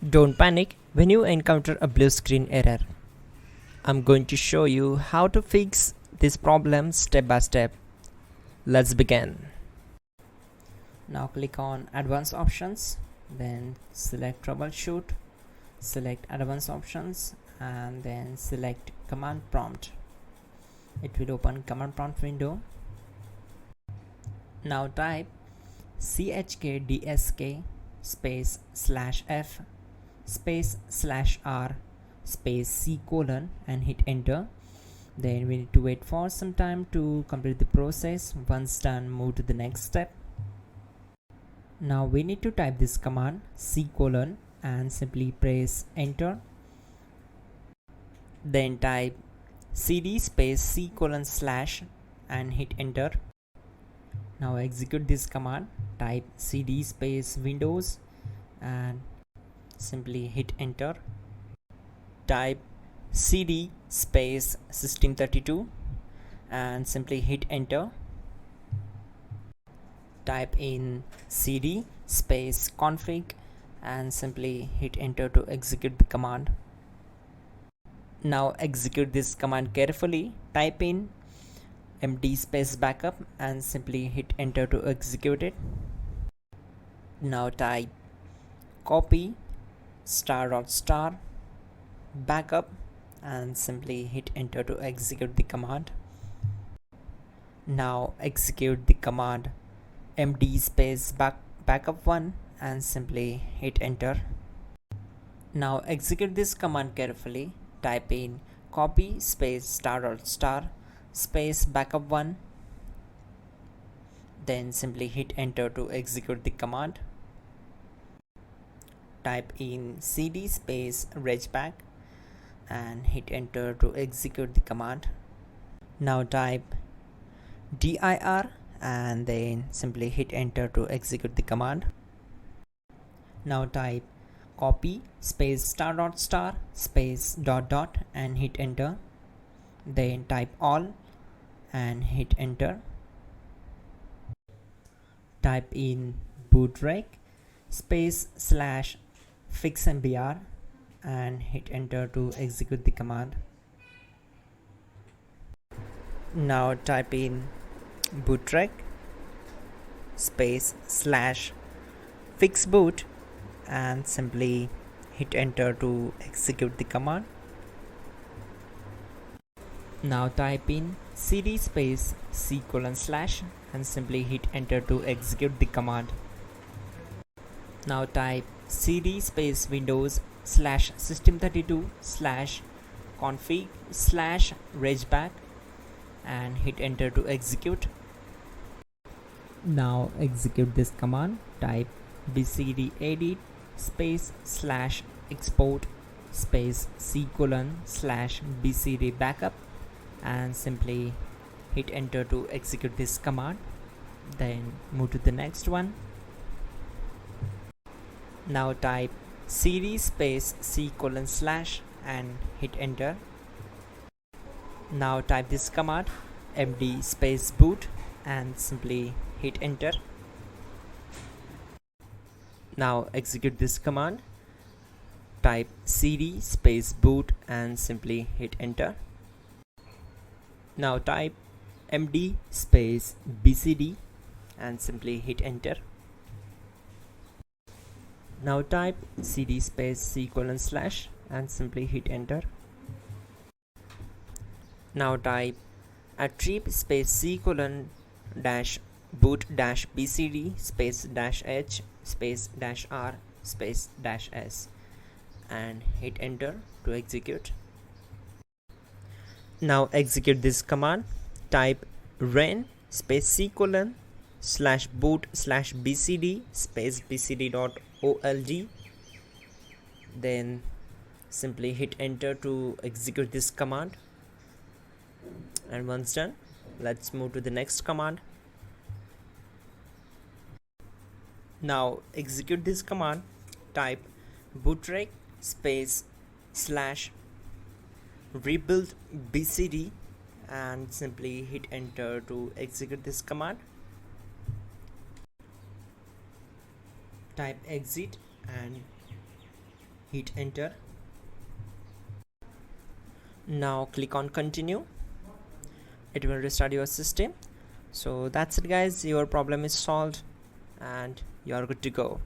Don't panic when you encounter a blue screen error. I'm going to show you how to fix this problem step by step. Let's begin. Now click on Advanced Options, then select Troubleshoot, select Advanced Options, and then select Command Prompt. It will open Command Prompt window. Now type chkdsk space /f space /r space c colon and hit enter. Then we need to wait for some time to complete the process. Once done, move to the next step. Now we need to type this command c colon and simply press enter. Then type cd space c colon / and hit enter. Now execute this command. Type cd space windows and simply hit enter. Type cd space system32 and simply hit enter. Type in cd space config and simply hit enter to execute the command. Now execute this command carefully. Type in md space backup and simply hit enter to execute it. Now type copy *.* backup and simply hit enter to execute the command. Now execute the command md space backup1 and simply hit enter. Now execute this command carefully. Type in copy space *.* space backup1, then simply hit enter to execute the command. Type in cd space regback and hit enter to execute the command. Now type dir and then simply hit enter to execute the command. Now type copy space *.* space .. and hit enter. Then type all and hit enter. Type in bootrec space /fixmbr and hit enter to execute the command. Now type in bootrec space /fixboot and simply hit enter to execute the command. Now type in cd space c colon / and simply hit enter to execute the command. Now type cd space windows /system32 /config /regback and hit enter to execute. Now execute this command. Type bcd edit space /export space c colon /bcd backup and simply hit enter to execute this command. Then move to the next one. Now type cd space c colon / and hit enter. Now type this command md space boot and simply hit enter. Now execute this command. Type cd space boot and simply hit enter. Now type md space bcd and simply hit enter. Now type cd space c colon / and simply hit enter. Now type attrib space c colon -boot -bcd space -h space -r space -s and hit enter to execute. Now execute this command. Type ren space c colon /boot /bcd space bcd.old, then simply hit enter to execute this command. And once done, let's move to the next command. Now execute this command. Type bootrec space /rebuild bcd and simply hit enter to execute this command. Type exit and hit enter. Now click on continue. It will restart your system. So that's it guys, your problem is solved and you are good to go.